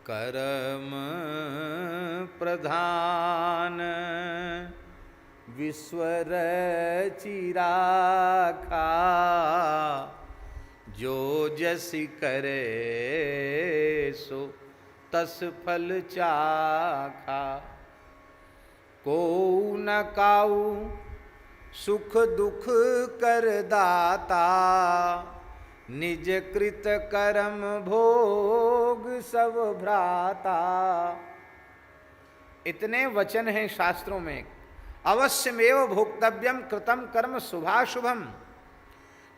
कर्म प्रधान विश्वर चिराखा, जो जस करे सो तस फल चाखा। को न काऊ सुख दुख कर दाता, निज कृत कर्म भोग सब भ्राता। इतने वचन हैं शास्त्रों में। अवश्यमेव भोक्तव्यम कृतम कर्म शुभाशुभम,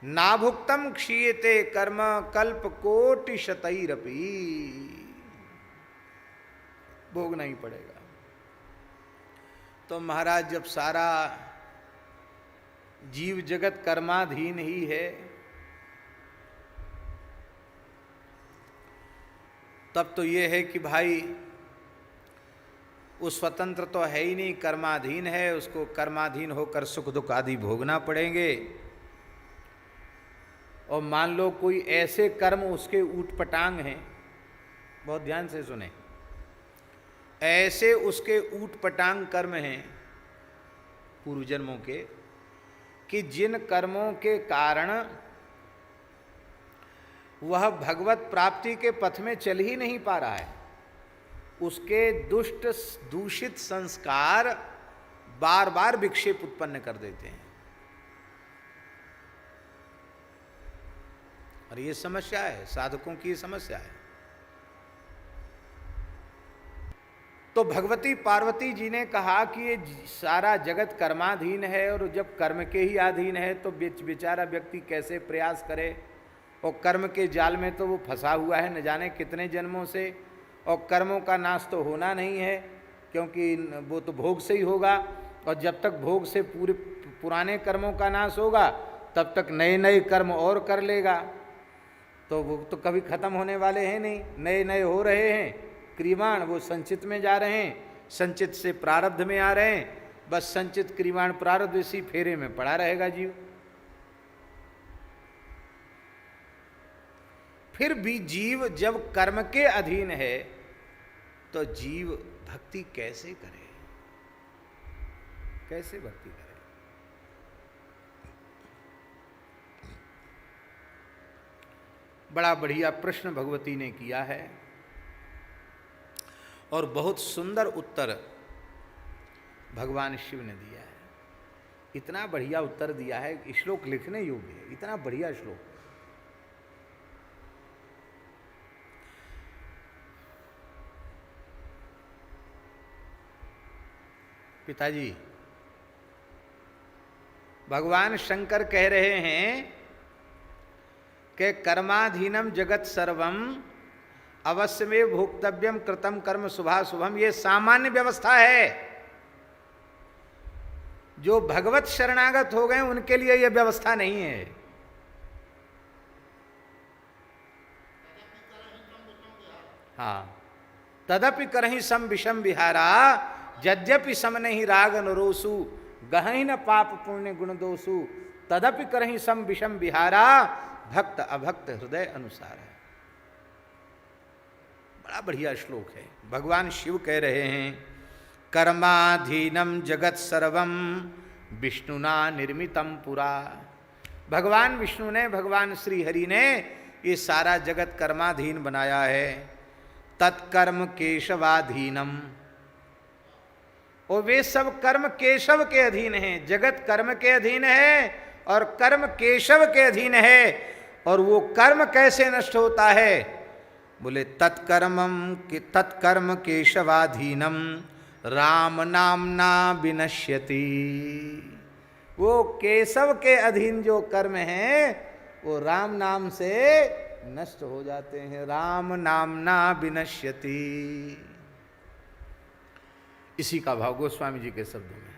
नाभुक्तम क्षीयते कर्म कल्प कोटि शतैरपि। भोगना ही पड़ेगा। तो महाराज जब सारा जीव जगत कर्माधीन ही है, तब तो ये है कि भाई वो स्वतंत्र तो है ही नहीं, कर्माधीन है। उसको कर्माधीन होकर सुख दुख आदि भोगना पड़ेंगे। और मान लो कोई ऐसे कर्म उसके ऊटपटांग हैं, बहुत ध्यान से सुने, ऐसे उसके ऊटपटांग कर्म हैं पूर्व जन्मों के, कि जिन कर्मों के कारण वह भगवत प्राप्ति के पथ में चल ही नहीं पा रहा है। उसके दुष्ट दूषित संस्कार बार बार विक्षेप उत्पन्न कर देते हैं। और ये समस्या है, साधकों की ये समस्या है। तो भगवती पार्वती जी ने कहा कि ये सारा जगत कर्माधीन है, और जब कर्म के ही अधीन है तो बेचारा व्यक्ति कैसे प्रयास करे। और कर्म के जाल में तो वो फंसा हुआ है न जाने कितने जन्मों से, और कर्मों का नाश तो होना नहीं है, क्योंकि वो तो भोग से ही होगा। और जब तक भोग से पूरे पुराने कर्मों का नाश होगा, तब तक नए नए कर्म और कर लेगा। तो वो तो कभी खत्म होने वाले हैं नहीं, नए नए हो रहे हैं क्रियमाण, वो संचित में जा रहे हैं, संचित से प्रारब्ध में आ रहे हैं। बस संचित क्रियमाण प्रारब्ध इसी फेरे में पड़ा रहेगा जीव। फिर भी जीव जब कर्म के अधीन है, तो जीव भक्ति कैसे करे, कैसे भक्ति करे। बड़ा बढ़िया प्रश्न भगवती ने किया है, और बहुत सुंदर उत्तर भगवान शिव ने दिया है। इतना बढ़िया उत्तर दिया है, श्लोक लिखने योग्य है, इतना बढ़िया श्लोक। पिताजी, भगवान शंकर कह रहे हैं कि कर्माधीनम जगत सर्वम अवश्य में भोक्तव्यम कृतम कर्म शुभाशुभम। ये सामान्य व्यवस्था है। जो भगवत शरणागत हो गए उनके लिए यह व्यवस्था नहीं है। हाँ, तदपि करहि सम विषम विहारा, यद्यपि सम नहीं राग नरोसु, गहि न पाप पुण्य गुण दोषु, तदपि करहि सम विषम विहारा, भक्त अभक्त हृदय अनुसार है। बड़ा बढ़िया श्लोक है। भगवान शिव कह रहे हैं, कर्माधीनम जगत सर्वम विष्णुना निर्मितम पुरा। भगवान विष्णु ने, भगवान श्री हरि ने ये सारा जगत कर्माधीन बनाया है। तत्कर्म केशवाधीनम, और वे सब कर्म केशव के अधीन हैं। जगत कर्म के अधीन है और कर्म केशव के अधीन है। और वो कर्म कैसे नष्ट होता है? बोले तत्कर्म केशवाधीनम राम नामना विनश्यति। वो केशव के अधीन जो कर्म हैं वो राम नाम से नष्ट हो जाते हैं। राम नामना विनश्यति, इसी का भाव गोस्वामी जी के शब्दों में।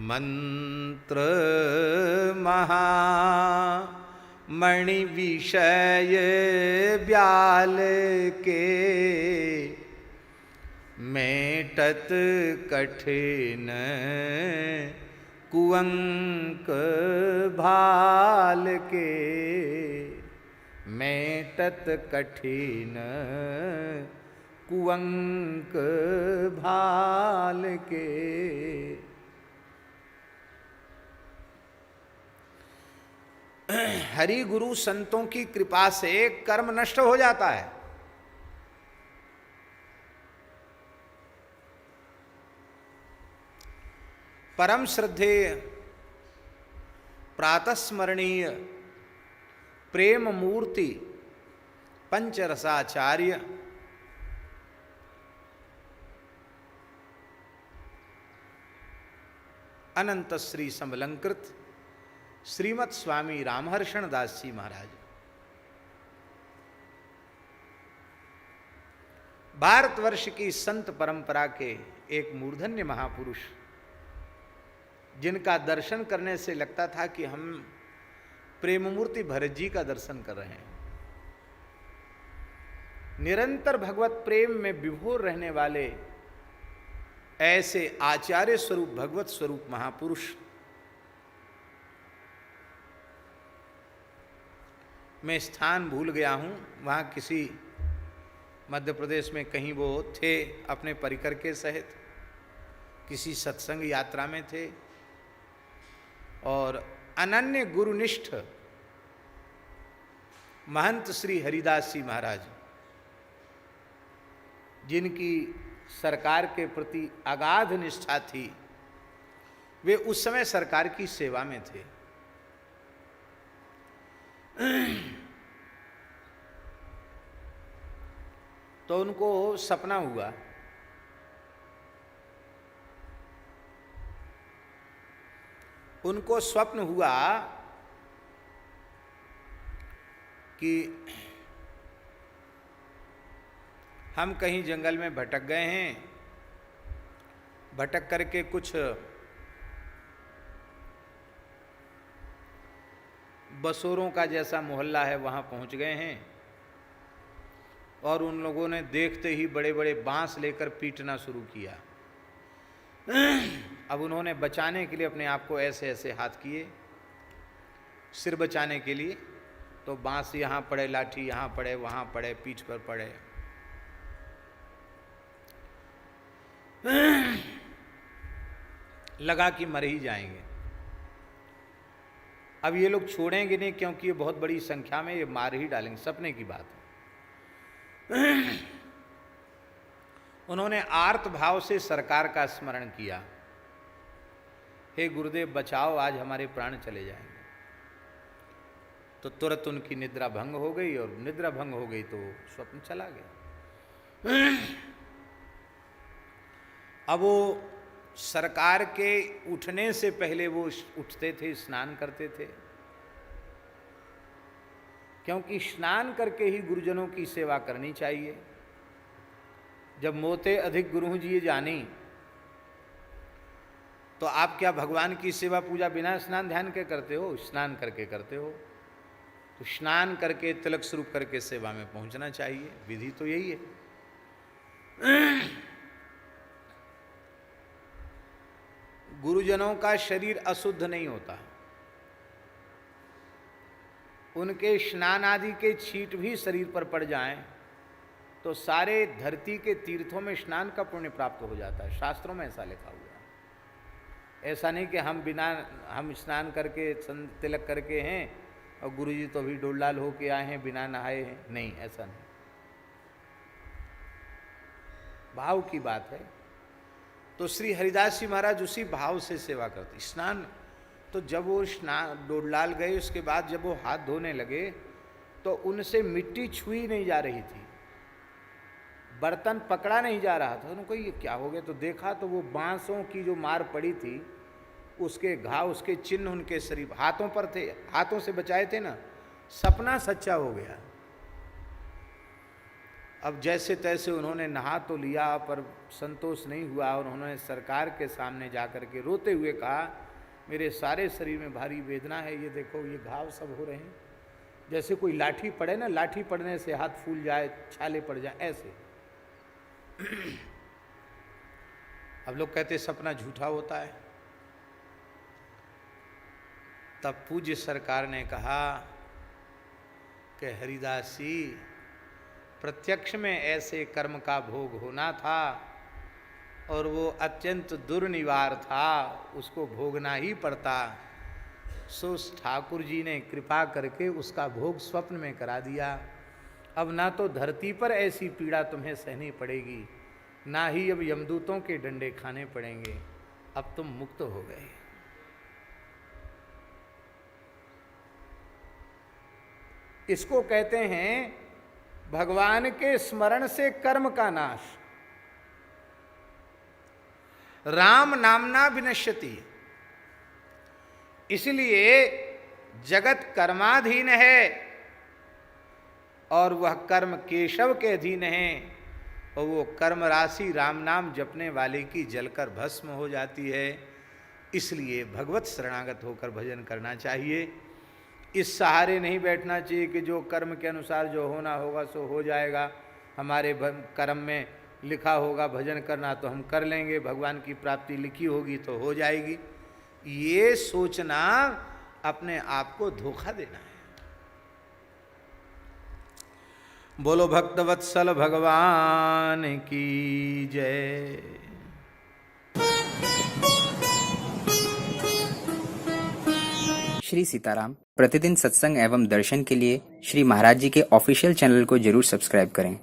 मंत्र महा मणि विषय ब्याल के, मेटत कठिन कुअंक भाल के, मेट कटत कठिन कुअंक भाल के। हरि गुरु संतों की कृपा से कर्म नष्ट हो जाता है। परम श्रद्धेय प्रातस्मरणीय प्रेम मूर्ति पंचरसाचार्य अनंत श्री समलंकृत श्रीमत् स्वामी रामहर्षण दास जी महाराज, भारतवर्ष की संत परंपरा के एक मूर्धन्य महापुरुष, जिनका दर्शन करने से लगता था कि हम प्रेम मूर्ति भरत जी का दर्शन कर रहे हैं। निरंतर भगवत प्रेम में विभोर रहने वाले ऐसे आचार्य स्वरूप भगवत स्वरूप महापुरुष, मैं स्थान भूल गया हूं, वहां किसी मध्य प्रदेश में कहीं वो थे अपने परिकर के सहित, किसी सत्संग यात्रा में थे और अनन्य गुरुनिष्ठ महंत श्री हरिदास जी महाराज, जिनकी सरकार के प्रति अगाध निष्ठा थी, वे उस समय सरकार की सेवा में थे। तो उनको सपना हुआ उनको स्वप्न हुआ कि हम कहीं जंगल में भटक गए हैं, भटक करके कुछ बसोरों का जैसा मोहल्ला है वहाँ पहुँच गए हैं और उन लोगों ने देखते ही बड़े बड़े बांस लेकर पीटना शुरू किया। अब उन्होंने बचाने के लिए अपने आप को ऐसे ऐसे हाथ किए, सिर बचाने के लिए, तो बांस यहाँ पड़े, लाठी यहाँ पड़े, वहाँ पड़े, पीठ पर पड़े। लगा कि मर ही जाएंगे। अब ये लोग छोड़ेंगे नहीं, क्योंकि ये बहुत बड़ी संख्या में, ये मार ही डालेंगे, सपने की बात है। उन्होंने आर्त भाव से सरकार का स्मरण किया, हे गुरुदेव बचाओ, आज हमारे प्राण चले जाएंगे। तो तुरंत उनकी निद्रा भंग हो गई, और निद्रा भंग हो गई तो स्वप्न चला गया। अब वो सरकार के उठने से पहले वो उठते थे, स्नान करते थे, क्योंकि स्नान करके ही गुरुजनों की सेवा करनी चाहिए। जब मोते अधिक गुरु जी जानी, तो आप क्या भगवान की सेवा पूजा बिना स्नान ध्यान के करते हो? स्नान करके करते हो। तो स्नान करके तिलक स्वरूप करके सेवा में पहुंचना चाहिए, विधि तो यही है। गुरुजनों का शरीर अशुद्ध नहीं होता, उनके स्नान आदि के छींट भी शरीर पर पड़ जाएं तो सारे धरती के तीर्थों में स्नान का पुण्य प्राप्त हो जाता है। शास्त्रों में ऐसा लिखा हुआ है। ऐसा नहीं कि हम स्नान करके तिलक करके हैं और गुरुजी तो अभी डोलाल होके आए हैं, बिना नहाए हैं, नहीं, ऐसा नहीं। भाव की बात है। तो श्री हरिदास जी महाराज उसी भाव से सेवा करते। स्नान तो जब वो स्नान डोलाल गए, उसके बाद जब वो हाथ धोने लगे तो उनसे मिट्टी छुई नहीं जा रही थी, बर्तन पकड़ा नहीं जा रहा था। उनको ये क्या हो गया? तो देखा तो वो बांसों की जो मार पड़ी थी, उसके घाव, उसके चिन्ह उनके शरीर, हाथों पर थे, हाथों से बचाए थे ना। सपना सच्चा हो गया। अब जैसे तैसे उन्होंने नहा तो लिया, पर संतोष नहीं हुआ और उन्होंने सरकार के सामने जाकर के रोते हुए कहा, मेरे सारे शरीर में भारी वेदना है, ये देखो ये घाव सब हो रहे हैं, जैसे कोई लाठी पड़े ना, लाठी पड़ने से हाथ फूल जाए, छाले पड़ जाए, ऐसे। अब लोग कहते सपना झूठा होता है। तब पूज्य सरकार ने कहा कि हरिदासी प्रत्यक्ष में ऐसे कर्म का भोग होना था और वो अत्यंत दुर्निवार था, उसको भोगना ही पड़ता। सो ठाकुर जी ने कृपा करके उसका भोग स्वप्न में करा दिया। अब ना तो धरती पर ऐसी पीड़ा तुम्हें सहनी पड़ेगी, ना ही अब यमदूतों के डंडे खाने पड़ेंगे, अब तुम मुक्त हो गए। इसको कहते हैं भगवान के स्मरण से कर्म का नाश। राम नामना विनश्यति, इसलिए जगत कर्माधीन है और वह कर्म केशव के अधीन है, और वो कर्म राशि राम नाम जपने वाले की जलकर भस्म हो जाती है। इसलिए भगवत शरणागत होकर भजन करना चाहिए। इस सहारे नहीं बैठना चाहिए कि जो कर्म के अनुसार जो होना होगा सो हो जाएगा, हमारे कर्म में लिखा होगा भजन करना तो हम कर लेंगे, भगवान की प्राप्ति लिखी होगी तो हो जाएगी। ये सोचना अपने आप को धोखा देना है। बोलो भक्तवत्सल भगवान की जय। श्री सीताराम प्रतिदिन सत्संग एवं दर्शन के लिए श्री महाराज जी के ऑफिशियल चैनल को जरूर सब्सक्राइब करें।